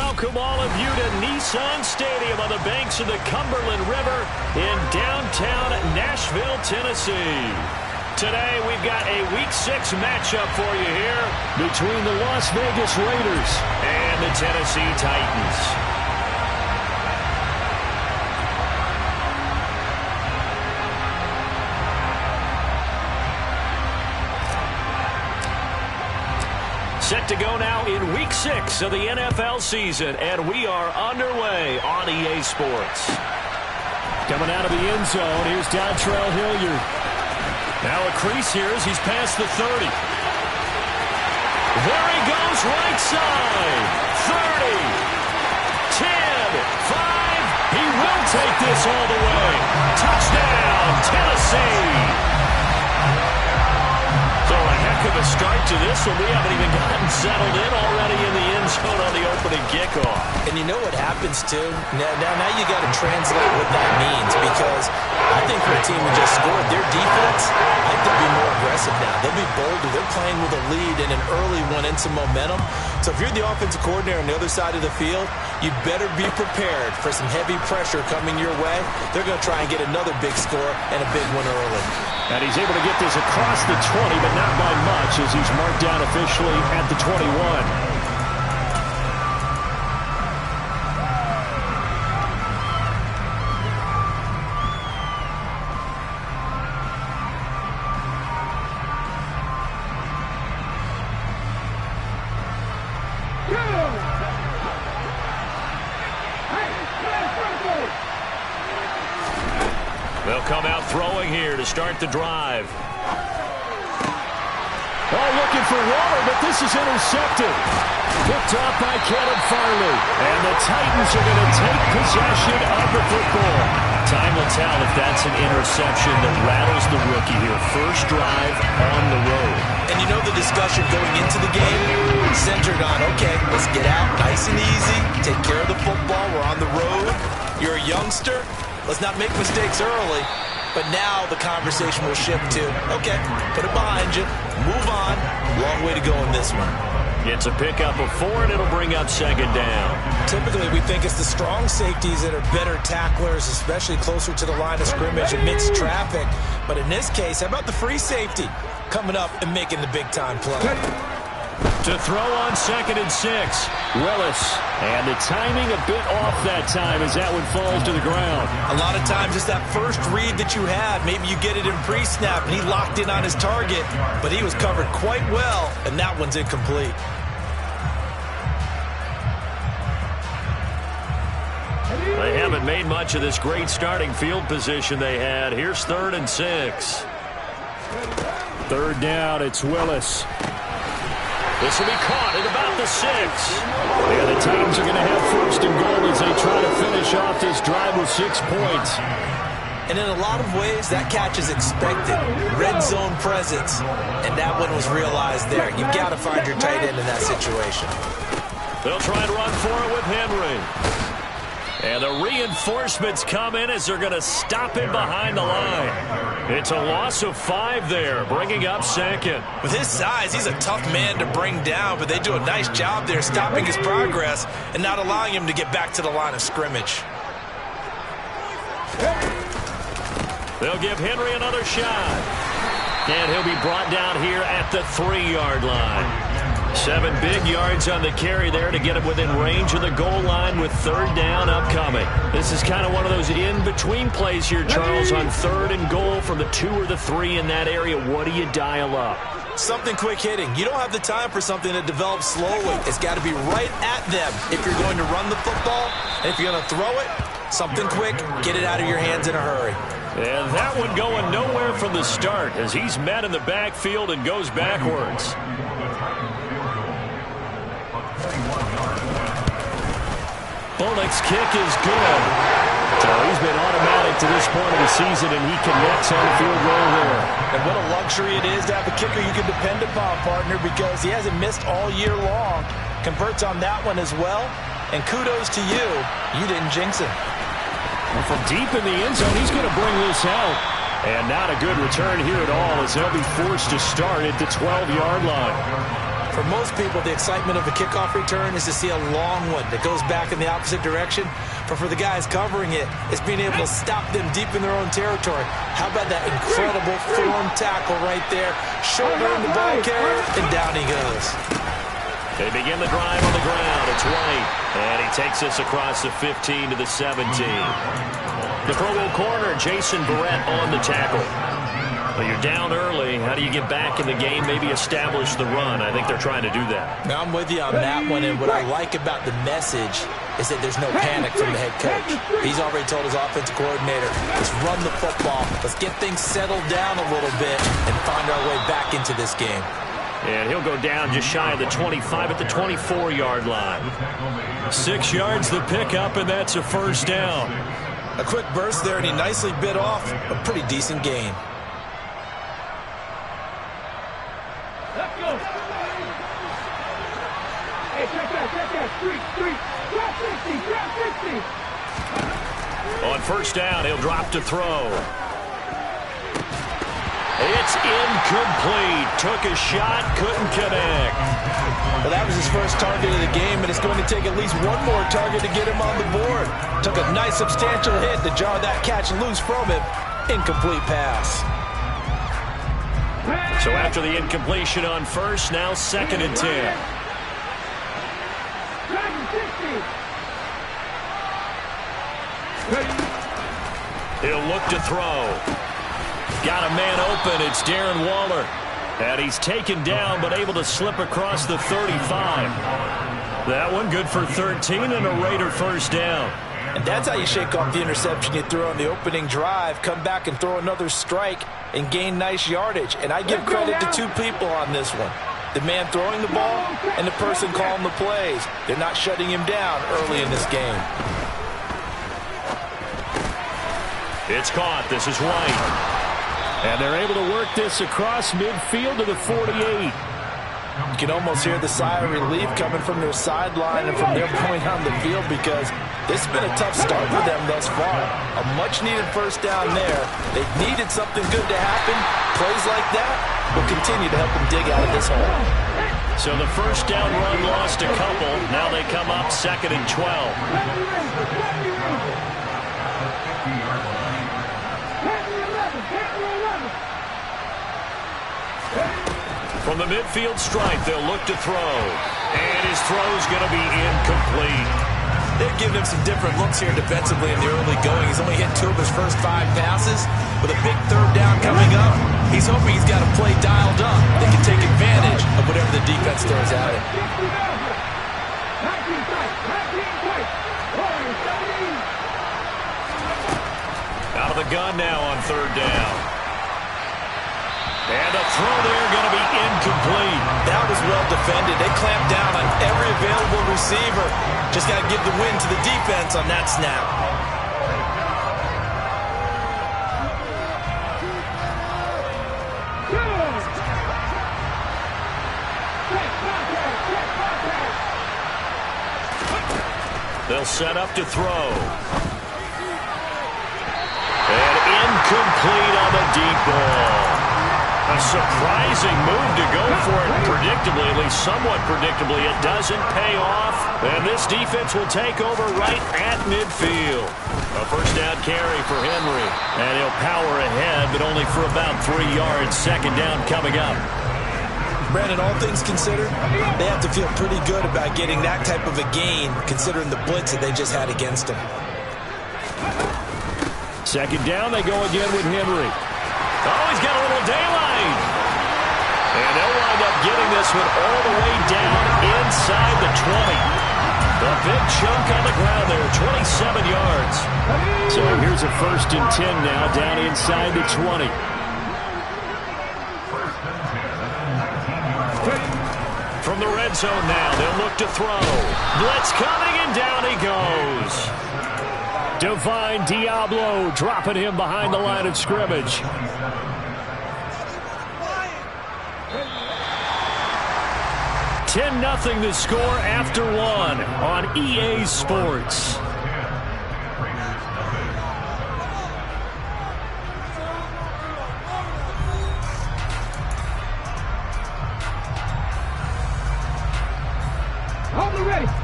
welcome all of you to Nissan Stadium on the banks of the Cumberland River in downtown Nashville, Tennessee. Today we've got a Week 6 matchup for you here between the Las Vegas Raiders and the Tennessee Titans. Set to go now in Week 6 of the NFL season, and we are underway on EA Sports. Coming out of the end zone, here's Dontrell Hilliard. Now a crease here as he's past the 30. There he goes, right side. 30, 10, 5. He will take this all the way. Touchdown, Tennessee. So a heck of a start to this one. We haven't even gotten settled in already in the end zone on the opening kickoff. And you know what happens, too? Now you got to translate what that means, because I think for a team that just scored, their defense, I think they'll be more aggressive now. They'll be bolder. They're playing with a lead and an early one and some momentum. So if you're the offensive coordinator on the other side of the field, you better be prepared for some heavy pressure coming your way. They're going to try and get another big score and a big one early. And he's able to get this across the 20, but not by much, as he's marked down officially at the 21. They'll come out throwing here to start the drive. Oh, looking for water, but this is intercepted. Picked off by Caleb Farley. And the Titans are going to take possession of the football. Time will tell if that's an interception that rattles the rookie here. First drive on the road. And you know the discussion going into the game centered on, okay, let's get out nice and easy, take care of the football, we're on the road. You're a youngster. Let's not make mistakes early. But now the conversation will shift to, okay, put it behind you, move on. Long way to go in this one. It's a pickup of 4, and it'll bring up second down. Typically, we think it's the strong safeties that are better tacklers, especially closer to the line of scrimmage amidst traffic. But in this case, how about the free safety coming up and making the big-time play? To throw on 2nd and 6, Willis. And the timing a bit off that time as that one falls to the ground. A lot of times it's that first read that you had. Maybe you get it in pre-snap and he locked in on his target, but he was covered quite well, and that one's incomplete. They haven't made much of this great starting field position they had. Here's 3rd and 6. 3rd down, it's Willis. This will be caught at about the 6. Yeah, the Titans are going to have 1st and goal as they try to finish off this drive with 6 points. And in a lot of ways, that catch is expected. Red zone presence. And that one was realized there. You've got to find your tight end in that situation. They'll try and run for it with Henry. And the reinforcements come in as they're going to stop him behind the line. It's a loss of 5 there, bringing up 2nd. With his size, he's a tough man to bring down, but they do a nice job there stopping his progress and not allowing him to get back to the line of scrimmage. They'll give Henry another shot. And he'll be brought down here at the 3-yard line. 7 big yards on the carry there to get him within range of the goal line with 3rd down upcoming. This is kind of one of those in-between plays here, Charles, on 3rd and goal from the 2 or the 3 in that area. What do you dial up? Something quick hitting. You don't have the time for something that develops slowly. It's got to be right at them if you're going to run the football. And if you're going to throw it, something quick, get it out of your hands in a hurry. And that one going nowhere from the start as he's met in the backfield and goes backwards. Bullock's kick is good. So he's been automatic to this point of the season, and he connects on the field goal there. And what a luxury it is to have a kicker you can depend upon, partner, because he hasn't missed all year long. Converts on that one as well. And kudos to you. You didn't jinx him. And from deep in the end zone, he's going to bring this out. And not a good return here at all as they'll be forced to start at the 12-yard line. For most people, the excitement of a kickoff return is to see a long one that goes back in the opposite direction. But for the guys covering it, it's being able to stop them deep in their own territory. How about that incredible form tackle right there? Shouldering the ball carrier, and down he goes. They begin the drive on the ground. It's White, and he takes this across the 15 to the 17. The Pro Bowl corner, Jason Barrett, on the tackle. Well, you're down early. How do you get back in the game, maybe establish the run? I think they're trying to do that. Now, I'm with you on that one, and what I like about the message is that there's no panic from the head coach. He's already told his offensive coordinator, let's run the football, let's get things settled down a little bit and find our way back into this game. And he'll go down just shy of the 25 at the 24-yard line. 6 yards the pickup, and that's a first down. A quick burst there, and he nicely bit off a pretty decent gain. Let's go. Hey, check that. Street. Drop 60. On first down, he'll drop to throw. It's incomplete. Took a shot, couldn't connect. Well, that was his first target of the game, and it's going to take at least one more target to get him on the board. Took a nice substantial hit to jar that catch loose from him. Incomplete pass. So after the incompletion on first, now 2nd and 10. He'll look to throw. Got a man open. It's Darren Waller. And he's taken down but able to slip across the 35. That one good for 13 and a Raider first down. And that's how you shake off the interception you threw on the opening drive, come back and throw another strike and gain nice yardage. And I give credit to two people on this one. The man throwing the ball and the person calling the plays. They're not shutting him down early in this game. It's caught. This is White. And they're able to work this across midfield to the 48. You can almost hear the sigh of relief coming from their sideline and from their point on the field because this has been a tough start for them thus far. A much-needed first down there. They needed something good to happen. Plays like that will continue to help them dig out of this hole. So the first down run lost a couple. Now they come up 2nd and 12. From the midfield stripe, they'll look to throw. And his throw's going to be incomplete. They've given him some different looks here defensively in the early going. He's only hit 2 of his first 5 passes. With a big 3rd down coming up, he's hoping he's got a play dialed up that can take advantage of whatever the defense throws at him. Out of the gun now on 3rd down. And a throw there going to be incomplete. That was well defended. They clamped down on every available receiver. Just got to give the win to the defense on that snap. They'll set up to throw. And incomplete on the deep ball. A surprising move to go for it predictably, at least somewhat predictably. It doesn't pay off, and this defense will take over right at midfield. A first down carry for Henry, and he'll power ahead, but only for about 3 yards. 2nd down coming up. Brandon, all things considered, they have to feel pretty good about getting that type of a gain, considering the blitz that they just had against them. 2nd down, they go again with Henry. Oh, he's got a little daylight. And they'll wind up getting this one all the way down inside the 20. A big chunk on the ground there, 27 yards. So here's a 1st and 10 now, down inside the 20. From the red zone now, they'll look to throw. Blitz coming, and down he goes. Divine Diablo dropping him behind the line of scrimmage. 10-0 the score after 1 on EA Sports.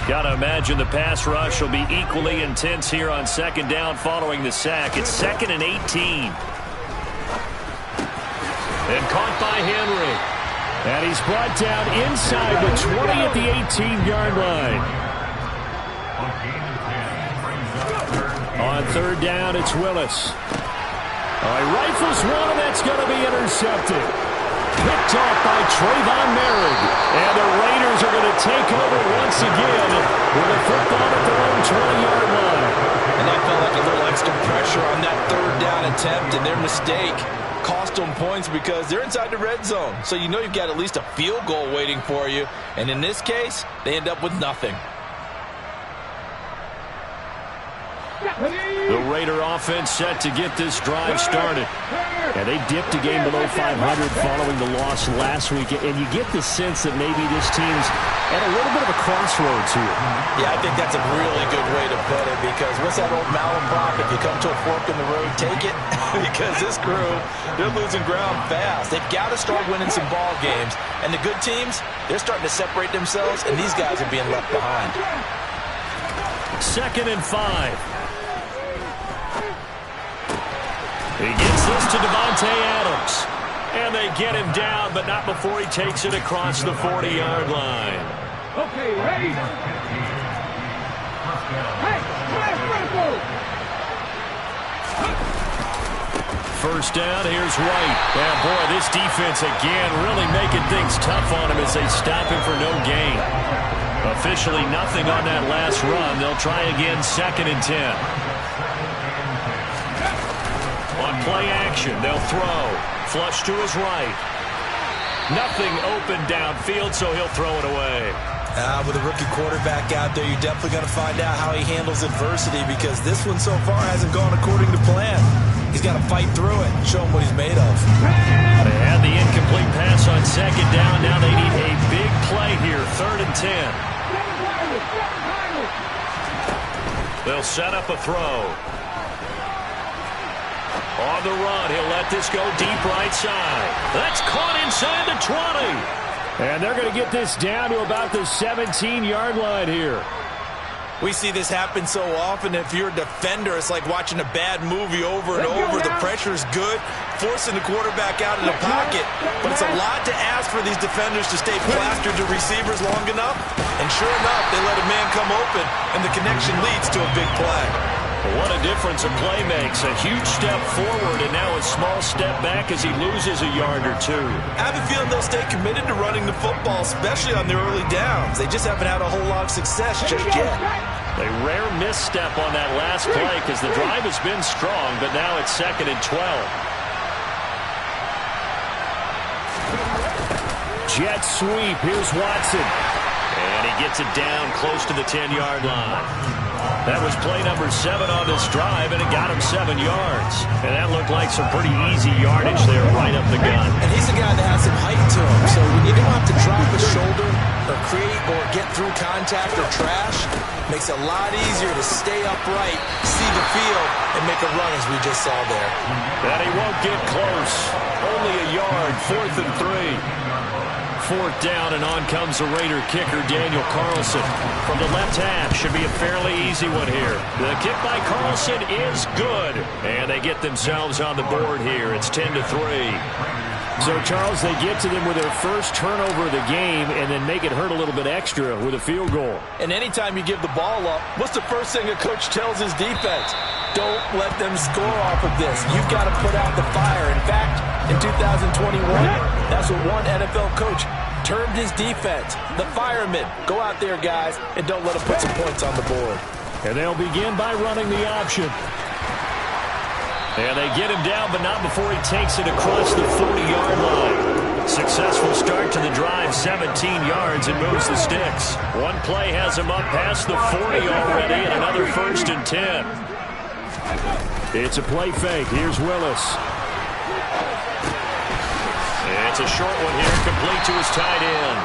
Gotta imagine the pass rush will be equally intense here on second down following the sack. It's 2nd and 18. And caught by Henry. And he's brought down inside the 20 at the 18-yard line. On third down, it's Willis. He rifles one, and that's going to be intercepted. Picked off by Trayvon Merrick. And the Raiders are going to take over once again with a football at their own 20-yard line. And that felt like a little extra pressure on that third down attempt, and their mistake cost them points because they're inside the red zone. So you know you've got at least a field goal waiting for you. And in this case, they end up with nothing. The Raider offense set to get this drive started. And they dipped a game below 500 following the loss last week. And you get the sense that maybe this team's at a little bit of a crossroads here. Yeah, I think that's a really good way to put it, because what's that old malaprop? If you come to a fork in the road, take it. Because this crew, they're losing ground fast. They've got to start winning some ball games. And the good teams, they're starting to separate themselves, and these guys are being left behind. 2nd and 5. He gets this to Devontae Adams. And they get him down, but not before he takes it across the 40-yard line. Okay, ready? Hey, First down, here's White. And boy, this defense again really making things tough on him as they stop him for no gain. Officially nothing on that last run. They'll try again, 2nd and 10. On play action, they'll throw. Flush to his right. Nothing open downfield, so he'll throw it away. With a rookie quarterback out there, you're definitely going to find out how he handles adversity, because this one so far hasn't gone according to plan. He's got to fight through it and show him what he's made of. They had the incomplete pass on 2nd down. Now they need a big play here, 3rd and 10. They'll set up a throw. On the run, he'll let this go deep right side. That's caught inside the 20. And they're going to get this down to about the 17-yard line here. We see this happen so often. If you're a defender, it's like watching a bad movie over and over. The pressure is good, forcing the quarterback out of the pocket. But it's a lot to ask for these defenders to stay plastered to receivers long enough. And sure enough, they let a man come open, and the connection leads to a big play. What a difference a play makes. A huge step forward and now a small step back as he loses a yard or two. I have a feeling they'll stay committed to running the football, especially on their early downs. They just haven't had a whole lot of success just yet. A rare misstep on that last play because the drive has been strong, but now it's 2nd and 12. Jet sweep. Here's Watson. And he gets it down close to the 10-yard line. That was play number 7 on this drive, and it got him 7 yards. And that looked like some pretty easy yardage there right up the gun. And he's a guy that has some height to him, so when you don't have to drop a shoulder or create or get through contact or trash, it makes it a lot easier to stay upright, see the field, and make a run as we just saw there. And he won't get close. Only a yard, 4th and 3. 4th down, and on comes the Raider kicker, Daniel Carlson. From the left half, should be a fairly easy one here. The kick by Carlson is good, and they get themselves on the board here. It's 10-3. So, Charles, they get to them with their first turnover of the game and then make it hurt a little bit extra with a field goal. And anytime you give the ball up, what's the first thing a coach tells his defense? Don't let them score off of this. You've got to put out the fire. In fact, in 2021, that's what one NFL coach termed his defense. The firemen. Go out there, guys, and don't let them put some points on the board. And they'll begin by running the option. And they get him down, but not before he takes it across the 40-yard line. Successful start to the drive, 17 yards, and moves the sticks. One play has him up past the 40 already, and another 1st and 10. It's a play fake. Here's Willis. It's a short one here, complete to his tight end.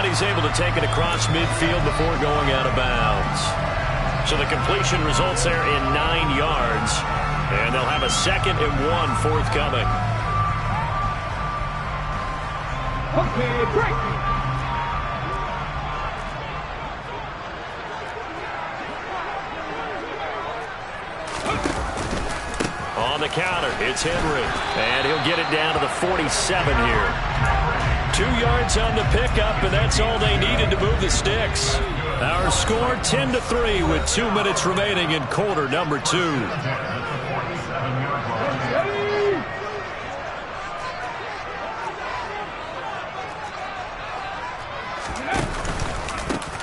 And he's able to take it across midfield before going out of bounds. So the completion results there in 9 yards. And they'll have a 2nd and 1 forthcoming. Okay, break. the counter. It's Henry. And he'll get it down to the 47 here. 2 yards on the pickup, and that's all they needed to move the sticks. Our score 10-3 with 2 minutes remaining in quarter number 2.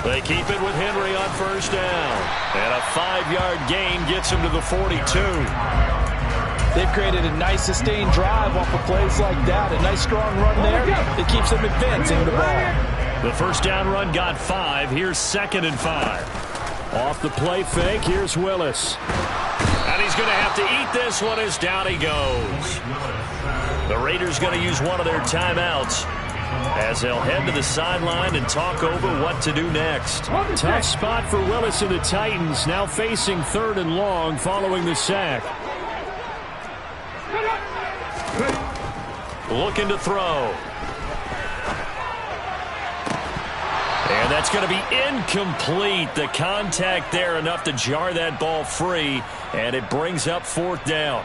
They keep it with Henry on first down. And a 5-yard gain gets him to the 42. They've created a nice sustained drive off of plays like that. A nice strong run there. It keeps them advancing the ball. The first down run got 5. Here's 2nd and 5. Off the play fake, here's Willis. And he's going to have to eat this one as down he goes. The Raiders going to use one of their timeouts as they'll head to the sideline and talk over what to do next. Tough spot for Willis and the Titans, now facing 3rd and long following the sack. Looking to throw. And that's going to be incomplete. The contact there enough to jar that ball free, and it brings up 4th down.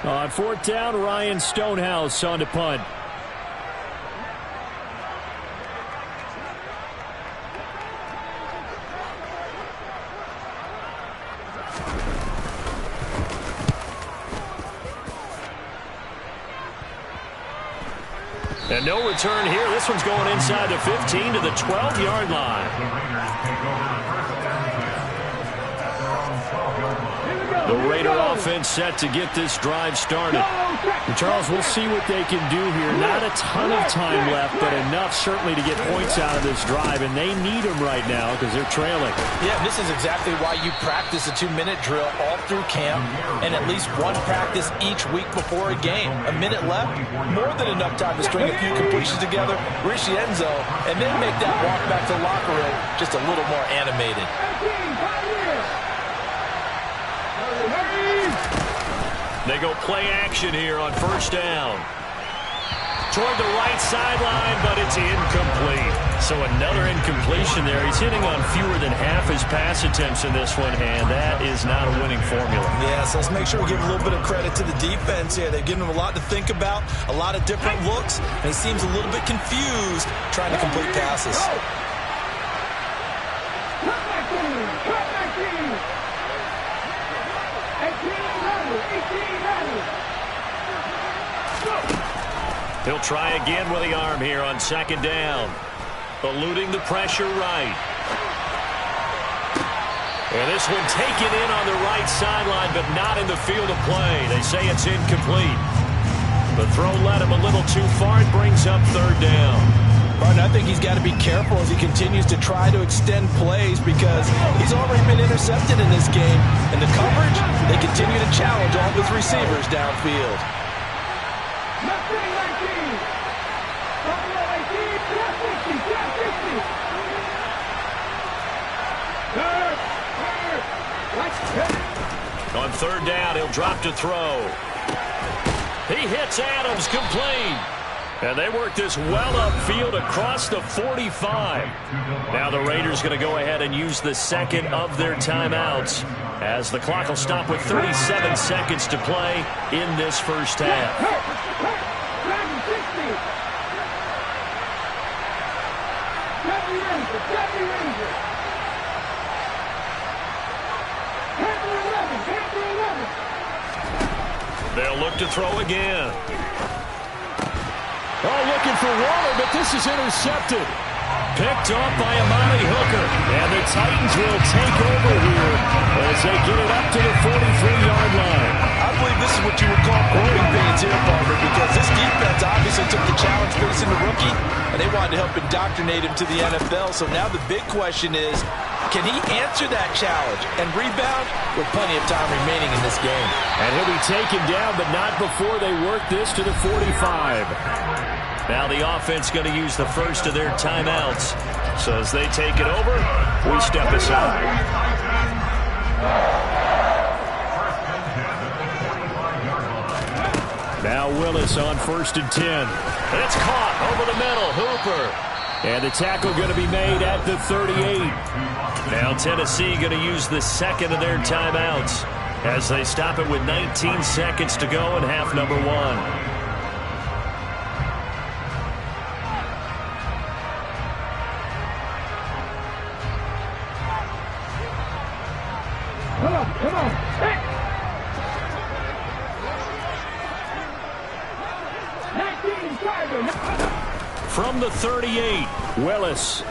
On 4th down, Ryan Stonehouse on to punt. And no return here. This one's going inside the 15 to the 12-yard line. The Raider offense set to get this drive started. And Charles, we'll see what they can do here. Not a ton of time left, but enough certainly to get points out of this drive, and they need them right now because they're trailing. Yeah, this is exactly why you practice a 2-minute drill all through camp and at least one practice each week before a game. A minute left, more than enough time to string a few completions together, reach the end zone, and then make that walk back to the locker room just a little more animated. They go play action here on first down. Toward the right sideline, but it's incomplete. So another incompletion there. He's hitting on fewer than half his pass attempts in this one, and that is not a winning formula. Yeah, so let's make sure we give a little bit of credit to the defense here. They've given him a lot to think about, a lot of different looks, and he seems a little bit confused trying to complete passes. He'll try again with the arm here on 2nd down. Eluding the pressure right. And this one taken in on the right sideline, but not in the field of play. They say it's incomplete. The throw led him a little too far. It brings up 3rd down. Martin, I think he's got to be careful as he continues to try to extend plays because he's already been intercepted in this game. And the coverage, they continue to challenge all of his receivers downfield. On 3rd down, he'll drop to throw. He hits Adams complete. And they work this well upfield across the 45. Now the Raiders going to go ahead and use the 2nd of their timeouts as the clock will stop with 37 seconds to play in this first half. They'll look to throw again. Oh, looking for Waller, but this is intercepted. Picked off by Amani Hooker. And the Titans will take over here as they get it up to the 43-yard line. I believe this is what you would call growing pains here, Palmer, because this defense obviously took the challenge facing the rookie, and they wanted to help indoctrinate him to the NFL. So now the big question is, can he answer that challenge and rebound with plenty of time remaining in this game? And he'll be taken down, but not before they work this to the 45. Now the offense going to use the first of their timeouts. So as they take it over, we step aside. Now Willis on 1st and 10. It's caught over the middle. Hooper. And the tackle going to be made at the 38. Now Tennessee going to use the 2nd of their timeouts. as they stop it with 19 seconds to go in half number one. Come on. Hey. 19 driver. From the 38, Willis.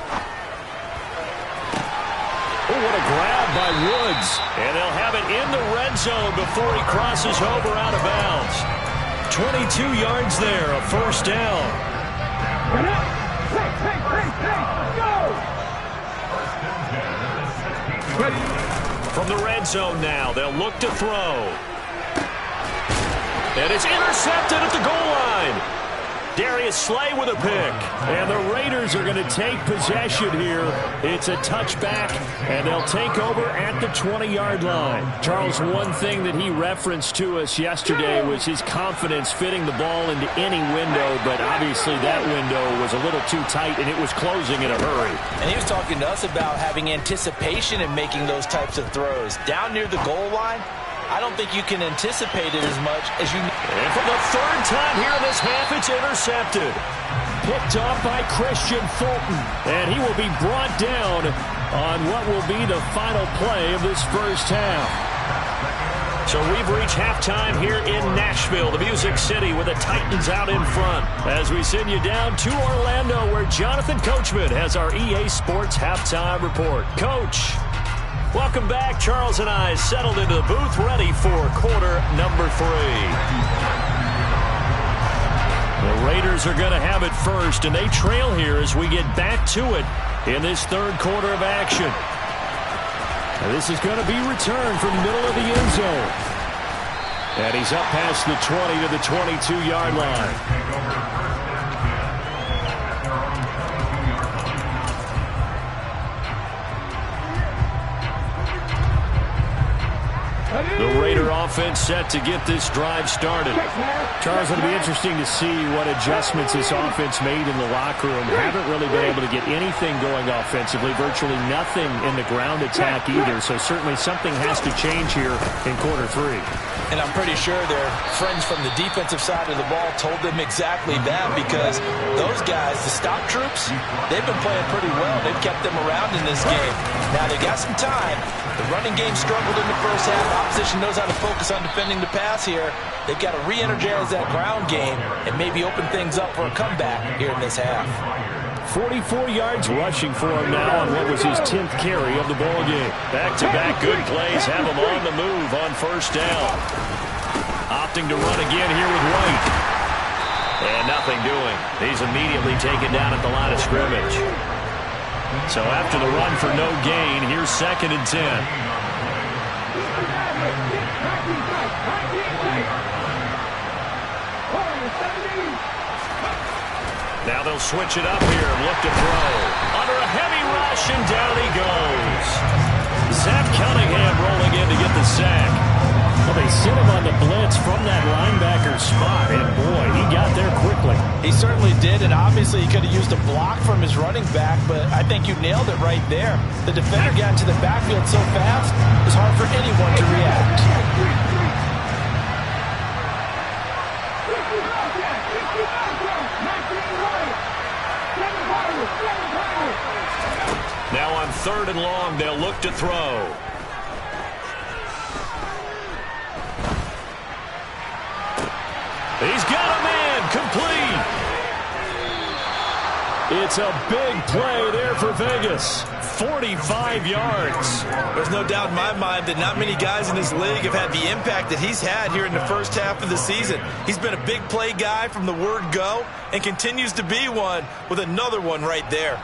Oh, what a grab by Woods. And they'll have it in the red zone before he crosses over out of bounds. 22 yards there, a first down. Go! From the red zone now, they'll look to throw. And it's intercepted at the goal line. Darius Slay with a pick. And the Raiders are going to take possession here. It's a touchback, and they'll take over at the 20-yard line. Charles, one thing that he referenced to us yesterday was his confidence fitting the ball into any window, but obviously that window was a little too tight, and it was closing in a hurry. And he was talking to us about having anticipation in making those types of throws. Down near the goal line, I don't think you can anticipate it as much as you... And for the third time here in this half, it's intercepted. Picked off by Christian Fulton. And he will be brought down on what will be the final play of this first half. So we've reached halftime here in Nashville, the Music City, with the Titans out in front. As we send you down to Orlando, where Jonathan Coachman has our EA Sports Halftime Report. Coach, welcome back. Charles and I settled into the booth, ready for quarter number 3. The Raiders are going to have it first, and they trail here as we get back to it in this third quarter of action. And this is going to be returned from the middle of the end zone. And he's up past the 20 to the 22-yard line. The Raider offense set to get this drive started. Charles, it'll be interesting to see what adjustments this offense made in the locker room. Haven't really been able to get anything going offensively, virtually nothing in the ground attack either, so certainly something has to change here in quarter 3. And I'm pretty sure their friends from the defensive side of the ball told them exactly that, because those guys, the stop troops, they've been playing pretty well. They've kept them around in this game. Now they've got some time. The running game struggled in the first half. Opposition knows how to focus on defending the pass here. They've got to re-energize that ground game and maybe open things up for a comeback here in this half. 44 yards rushing for him now on what was his 10th carry of the ball game. Back-to-back good plays have him on the move on first down. Opting to run again here with White. And nothing doing. He's immediately taken down at the line of scrimmage. So after the run for no gain, here's 2nd and 10. Now they'll switch it up here and look to throw. Under a heavy rush, and down he goes. Zach Cunningham rolling in to get the sack. Well, they sent him on the blitz from that linebacker spot, and boy, he got there quickly. He certainly did, and obviously he could have used a block from his running back, but I think you nailed it right there. The defender got into the backfield so fast, it was hard for anyone to react. Now on 3rd and long, they'll look to throw. He's got a man, complete. It's a big play there for Vegas. 45 yards. There's no doubt in my mind that not many guys in this league have had the impact that he's had here in the first half of the season. He's been a big play guy from the word go and continues to be one with another one right there.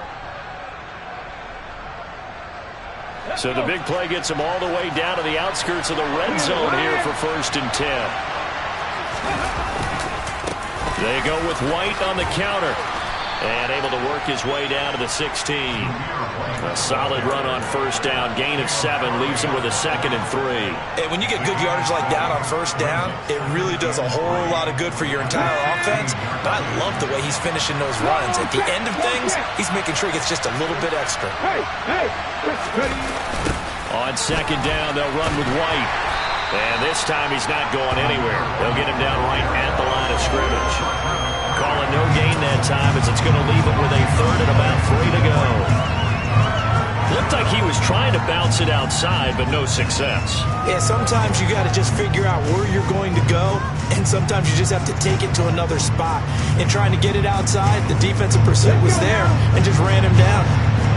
So the big play gets him all the way down to the outskirts of the red zone here for 1st and 10. They go with White on the counter. And able to work his way down to the 16. A solid run on first down. Gain of 7 leaves him with a 2nd and 3. And when you get good yardage like that on first down, it really does a whole lot of good for your entire offense. But I love the way he's finishing those runs. At the end of things, he's making sure he gets just a little bit extra. Hey, On 2nd down, they'll run with White. And this time he's not going anywhere. They'll get him down right at the line of scrimmage. Calling no gain that time as it's going to leave it with a third and about 3 to go. Looked like he was trying to bounce it outside, but no success. Yeah, sometimes you got to just figure out where you're going to go, and sometimes you just have to take it to another spot. In trying to get it outside, the defensive pursuit was there and just ran him down.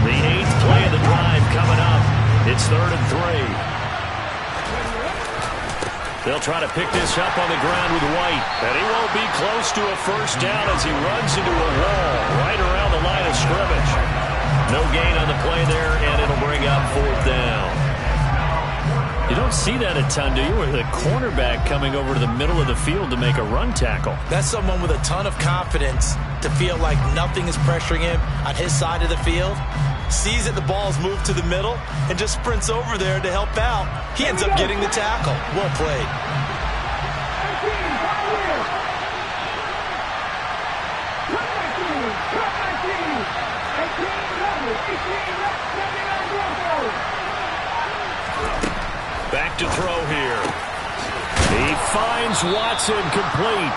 The 8th play of the drive coming up. It's 3rd and 3. They'll try to pick this up on the ground with White. And he won't be close to a first down as he runs into a wall right around the line of scrimmage. No gain on the play there, and it'll bring up 4th down. You don't see that a ton, do you? With a cornerback coming over to the middle of the field to make a run tackle. That's someone with a ton of confidence to feel like nothing is pressuring him on his side of the field. Sees that the ball's moved to the middle and just sprints over there to help out. He ends up getting the tackle. Well played. Back to throw here. He finds Watson complete.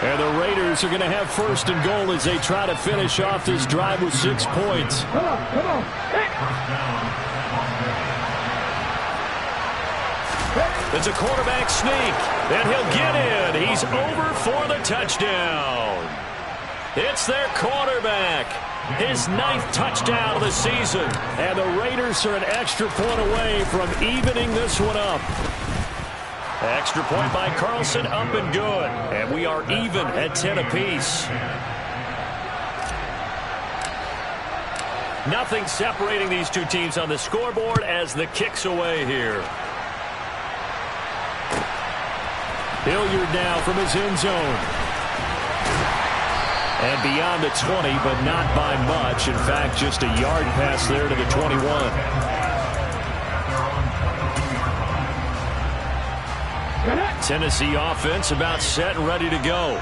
And the Raiders are going to have 1st and goal as they try to finish off this drive with 6 points. Come on. It's a quarterback sneak, and he'll get in. He's over for the touchdown. It's their quarterback. His 9th touchdown of the season. And the Raiders are an extra point away from evening this one up. Extra point by Carlson, up and good. And we are even at 10 apiece. Nothing separating these two teams on the scoreboard as the kick's away here. Hilliard now from his end zone. And beyond the 20, but not by much. In fact, just a yard pass there to the 21. Tennessee offense about set and ready to go.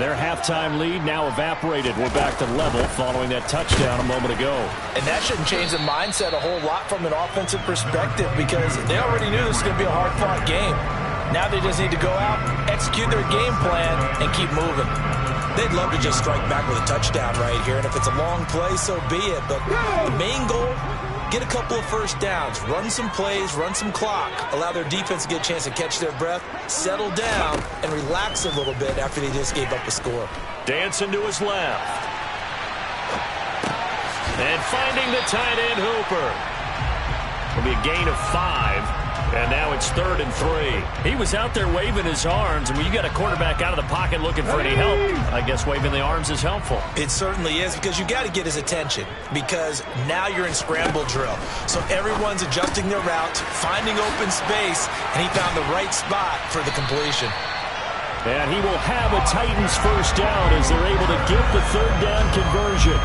Their halftime lead now evaporated. We're back to level following that touchdown a moment ago. And that shouldn't change the mindset a whole lot from an offensive perspective because they already knew this was going to be a hard-fought game. Now they just need to go out, execute their game plan, and keep moving. They'd love to just strike back with a touchdown right here, and if it's a long play, so be it. But the main goal, get a couple of first downs, run some plays, run some clock, allow their defense to get a chance to catch their breath, settle down, and relax a little bit after they just gave up a score. Dancing to his left. And finding the tight end Hooper. It'll be a gain of 5. And now it's 3rd and 3. He was out there waving his arms, and when you got a quarterback out of the pocket looking for any help, I guess waving the arms is helpful. It certainly is because you got to get his attention because now you're in scramble drill. So everyone's adjusting their route, finding open space, and he found the right spot for the completion. And he will have a Titans first down as they're able to get the 3rd down conversion.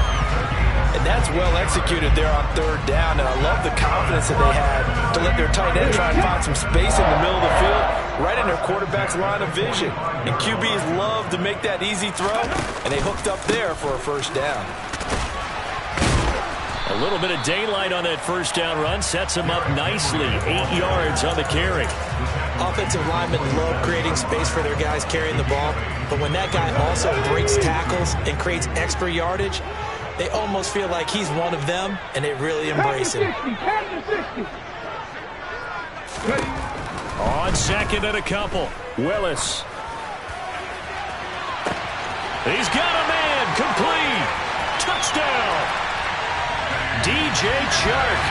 And that's well executed there on 3rd down. And I love the confidence that they had to let their tight end try and find some space in the middle of the field, right in their quarterback's line of vision. And QBs love to make that easy throw, and they hooked up there for a first down. A little bit of daylight on that first down run sets him up nicely. 8 yards on the carry. Offensive linemen love creating space for their guys carrying the ball, but when that guy also breaks tackles and creates extra yardage, they almost feel like he's one of them, and they really embrace him. On 2nd and a couple. Willis. He's got a man. Complete. Touchdown. DJ Chark,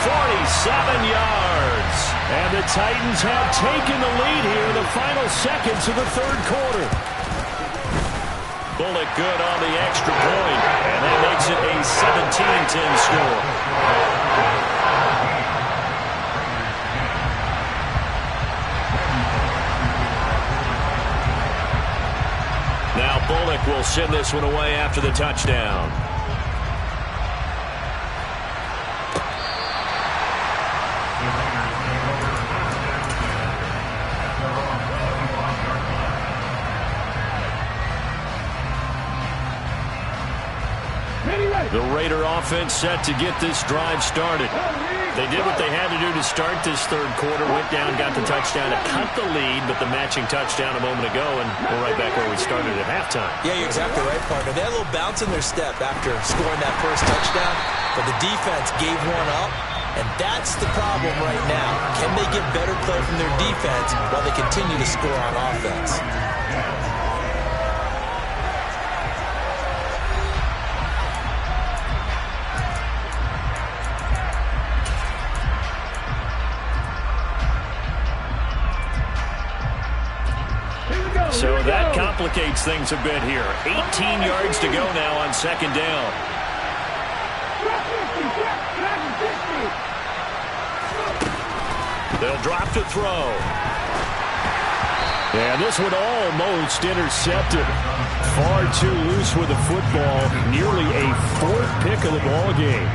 47 yards. And the Titans have taken the lead here in the final seconds of the 3rd quarter. Bullock good on the extra point, and that makes it a 17-10 score. Now Bullock will send this one away after the touchdown. Ready. The Raider offense set to get this drive started. They did what they had to do to start this third quarter. Went down, got the touchdown to cut the lead, but the matching touchdown a moment ago, and we're right back where we started at halftime. Yeah, you're exactly right, partner. They had a little bounce in their step after scoring that first touchdown, but the defense gave one up, and that's the problem right now. Can they get better play from their defense while they continue to score on offense? So that complicates things a bit here. 18 yards to go now on second down. They'll drop to throw. And this one almost intercepted. Far too loose with the football. Nearly a fourth pick of the ball game.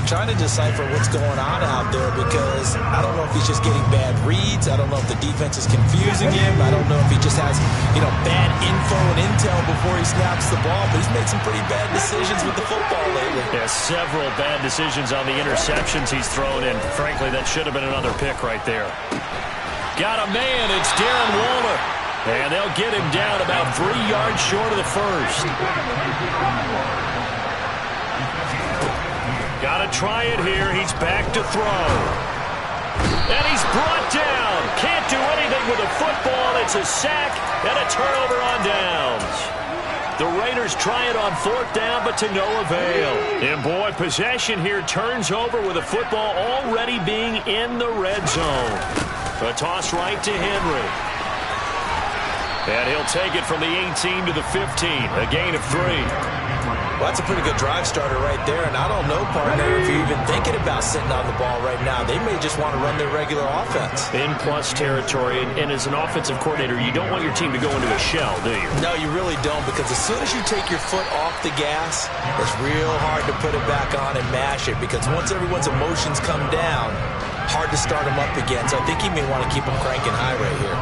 Trying to decipher what's going on out there because I don't know if he's just getting bad reads. I don't know if the defense is confusing him. I don't know if he just has, bad info and intel before he snaps the ball. But he's made some pretty bad decisions with the football lately. Yeah, several bad decisions on the interceptions he's thrown in. Frankly, that should have been another pick right there. Got a man. It's Darren Waller. And they'll get him down about 3 yards short of the first. Got to try it here. He's back to throw. And he's brought down. Can't do anything with the football. It's a sack and a turnover on downs. The Raiders try it on fourth down, but to no avail. And boy, possession here turns over with the football already being in the red zone. A toss right to Henry. And he'll take it from the 18 to the 15. A gain of 3. Well, that's a pretty good drive starter right there, and I don't know, partner, if you're even thinking about sitting on the ball right now. They may just want to run their regular offense. In plus territory, and as an offensive coordinator, you don't want your team to go into a shell, do you? No, you really don't, because as soon as you take your foot off the gas, it's real hard to put it back on and mash it, because once everyone's emotions come down, hard to start them up again. So I think he may want to keep them cranking high right here.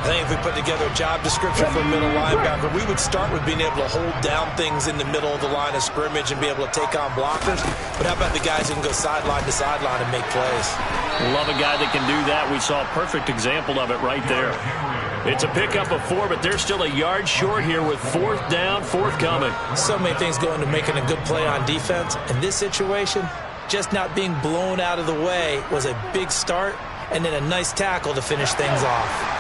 I think if we put together a job description for a middle linebacker, we would start with being able to hold down things in the middle of the line of scrimmage and be able to take on blockers. But how about the guys who can go sideline to sideline and make plays? Love a guy that can do that. We saw a perfect example of it right there. It's a pickup of 4, but they're still a yard short here with fourth down, forthcoming. So many things go into making a good play on defense. In this situation, just not being blown out of the way was a big start, and then a nice tackle to finish things off.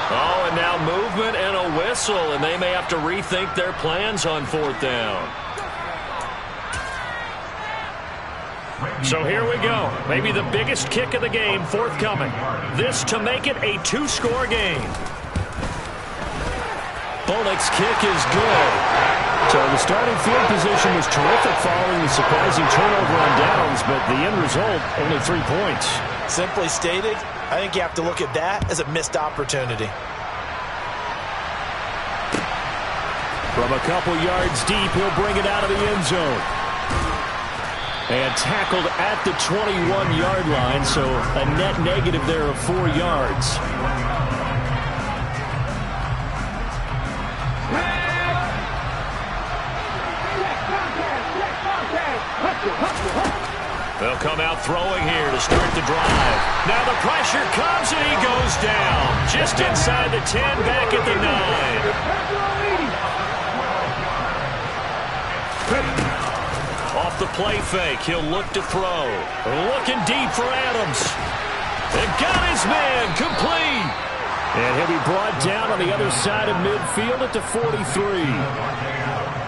Oh, and now movement and a whistle, and they may have to rethink their plans on fourth down. So here we go. Maybe the biggest kick of the game forthcoming. This to make it a 2-score game. Bullock's kick is good. So the starting field position was terrific following the surprising turnover on downs, but the end result, only 3 points. Simply stated, I think you have to look at that as a missed opportunity. From a couple yards deep, he'll bring it out of the end zone. And tackled at the 21-yard line, so a net negative there of 4 yards. They'll come out throwing here to start the drive. Now the pressure comes and he goes down. Just inside the 10, back at the 9. Off the play fake, he'll look to throw. Looking deep for Adams. And got his man, complete. And he'll be brought down on the other side of midfield at the 43.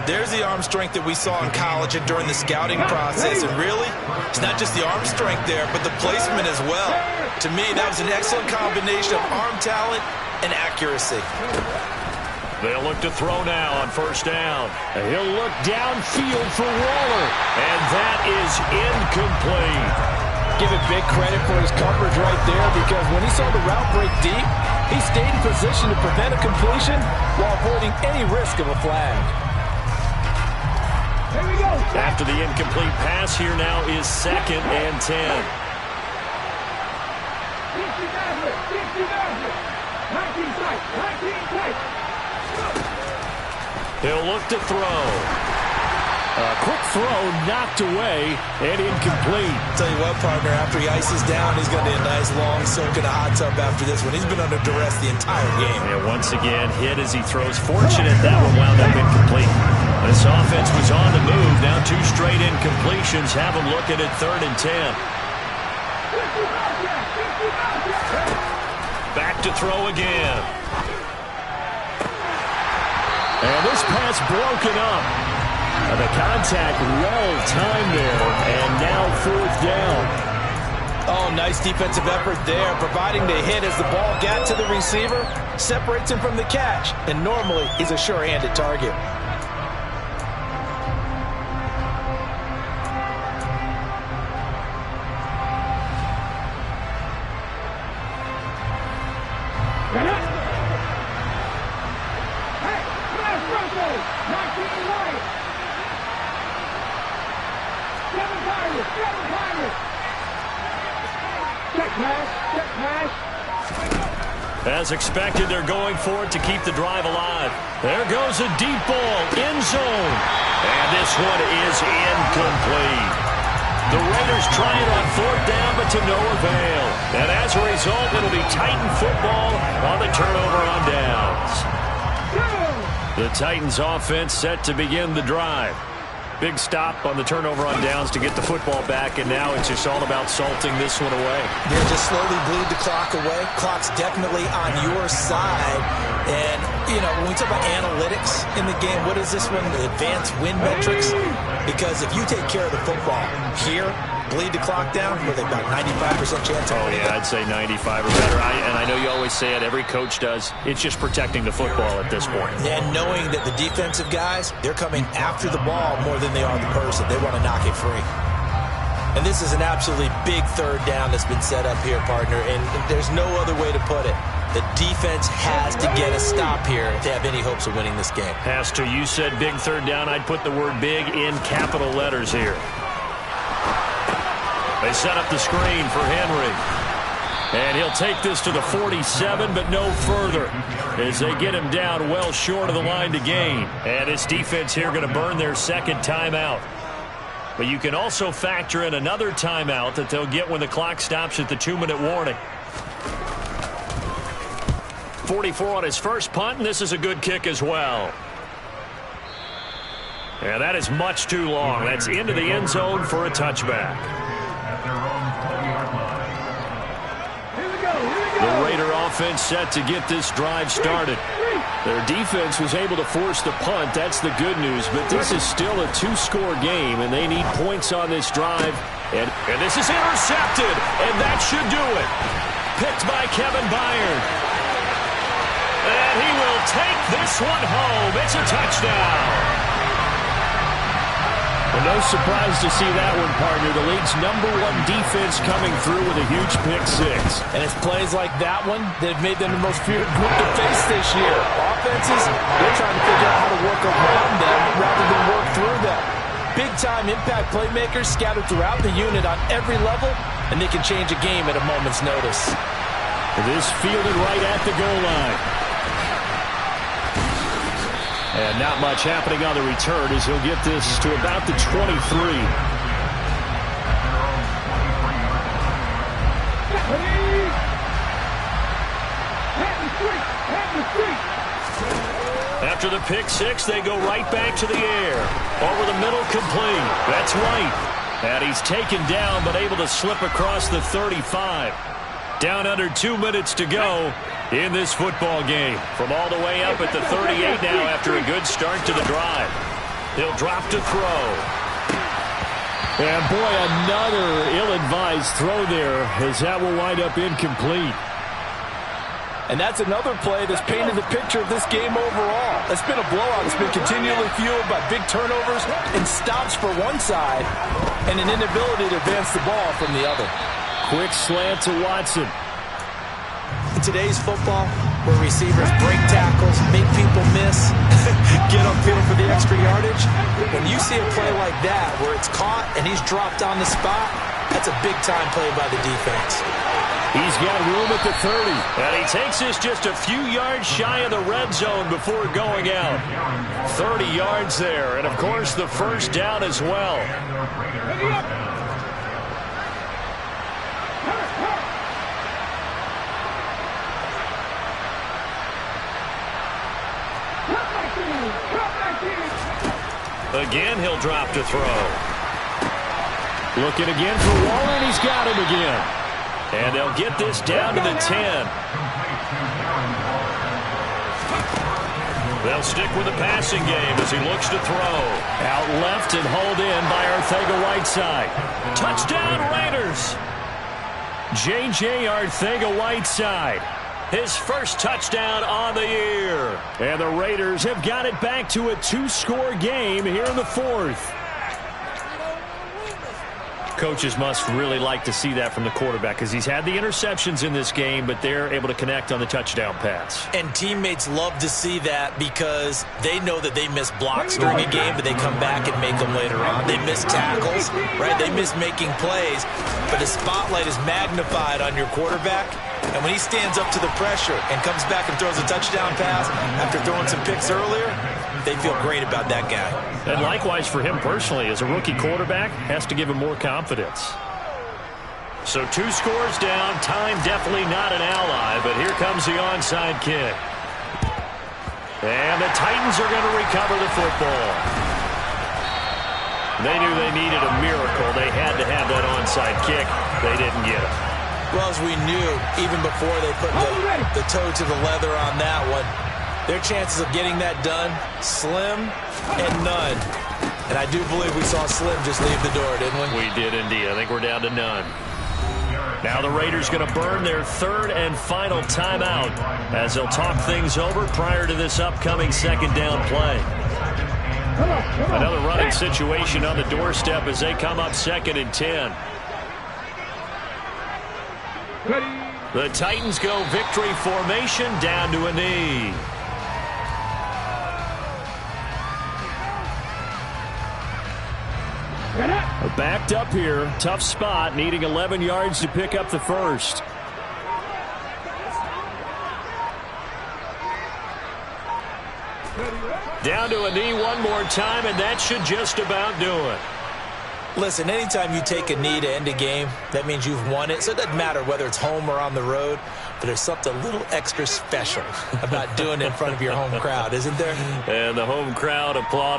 There's the arm strength that we saw in college and during the scouting process. And really, it's not just the arm strength there, but the placement as well. To me, that was an excellent combination of arm talent and accuracy. They'll look to throw now on first down. And he'll look downfield for Waller. And that is incomplete. Give it big credit for his coverage right there, because when he saw the route break deep, he stayed in position to prevent a completion while avoiding any risk of a flag. After the incomplete pass, here now is 2nd and 10. 19 tight. He'll look to throw. A quick throw knocked away and incomplete. Tell you what, partner, after he ices down, he's going to be a nice long soak in a hot tub after this one. He's been under duress the entire game. Yeah, once again, hit as he throws. Fortunate that one wound up incomplete. This offense was on the move. Now 2 straight incompletions have him looking at 3rd and 10. Back to throw again. And this pass broken up. The contact well timed there, and now 4th down. Oh, nice defensive effort there, providing the hit as the ball got to the receiver, separates him from the catch, and normally he's a sure-handed target. As expected, they're going for it to keep the drive alive. There goes a deep ball, end zone. And this one is incomplete. The Raiders try it on 4th down, but to no avail. And as a result, it'll be Titan football on the turnover on downs. The Titans offense set to begin the drive. Big stop on the turnover on downs to get the football back, and now it's just all about salting this one away. Yeah, just slowly bleed the clock away. Clock's definitely on your side. And, you know, when we talk about analytics in the game, what is this one? The advanced win metrics? Because if you take care of the football here, bleed the clock down, with about 95% chance of winning. Yeah, I'd say 95 or better. And I know you always say it, every coach does. It's just protecting the football at this point. And knowing that the defensive guys, they're coming after the ball more than they are the person. They want to knock it free. And this is an absolutely big 3rd down that's been set up here, partner, and there's no other way to put it. The defense has to get a stop here to have any hopes of winning this game. Has to. You said big 3rd down. I'd put the word big in capital letters here. They set up the screen for Henry. And he'll take this to the 47, but no further, as they get him down well short of the line to gain. And this defense here going to burn their 2nd timeout. But you can also factor in another timeout that they'll get when the clock stops at the 2-minute warning. 44 on his first punt, and this is a good kick as well. And that is much too long. That's into the end zone for a touchback. The Raider offense set to get this drive started. Their defense was able to force the punt. That's the good news. But this is still a 2-score game, and they need points on this drive. And this is intercepted, and that should do it. Picked by Kevin Byard. And he will take this one home. It's a touchdown. Well, no surprise to see that one, partner. The league's #1 defense coming through with a huge pick-6. And it's plays like that one that have made them the most feared group to face this year. Offenses, they're trying to figure out how to work around them rather than work through them. Big-time impact playmakers scattered throughout the unit on every level, and they can change a game at a moment's notice. This fielded right at the goal line. And not much happening on the return as he'll get this to about the 23. After the pick-6, they go right back to the air. Over the middle, complete. That's White. And he's taken down, but able to slip across the 35. Down under 2 minutes to go in this football game. From all the way up at the 38 now after a good start to the drive. He'll drop to throw. And boy, another ill-advised throw there, as that will wind up incomplete. And that's another play that's painted the picture of this game overall. It's been a blowout. It's been continually fueled by big turnovers and stops for one side and an inability to advance the ball from the other. Quick slant to Watson. In today's football, where receivers break tackles, make people miss, get upfield for the extra yardage. When you see a play like that where it's caught and he's dropped on the spot, that's a big-time play by the defense. He's got room at the 30. And he takes this just a few yards shy of the red zone before going out. 30 yards there, and of course the first down as well. Again, he'll drop to throw. Looking again for Waller, and he's got him again. And they'll get this down to the 10. They'll stick with the passing game as he looks to throw. Out left and hauled in by Arcega-Whiteside. Touchdown, Raiders! J.J. Arcega-Whiteside. His first touchdown on the year. And the Raiders have got it back to a 2-score game here in the fourth. Coaches must really like to see that from the quarterback because he's had the interceptions in this game, but they're able to connect on the touchdown pass. And teammates love to see that because they know that they miss blocks during a game, but they come back and make them later on. They miss tackles, right? They miss making plays, but the spotlight is magnified on your quarterback. And when he stands up to the pressure and comes back and throws a touchdown pass after throwing some picks earlier, they feel great about that guy. And likewise for him personally, as a rookie quarterback, has to give him more confidence. So 2 scores down, time definitely not an ally, but here comes the onside kick. And the Titans are going to recover the football. They knew they needed a miracle. They had to have that onside kick. They didn't get it. Well, as we knew, even before they put the toe to the leather on that one, their chances of getting that done, slim and none. And I do believe we saw Slim just leave the door, didn't we? We did indeed. I think we're down to none. Now the Raiders going to burn their third and final timeout as they'll talk things over prior to this upcoming second down play. Another running situation on the doorstep as they come up 2nd and 10. The Titans go victory formation down to a knee. Backed up here. Tough spot. Needing 11 yards to pick up the first. Down to a knee one more time, and that should just about do it. Listen, anytime you take a knee to end a game, that means you've won it. So it doesn't matter whether it's home or on the road, but there's something a little extra special about doing it in front of your home crowd, isn't there? And the home crowd applauding.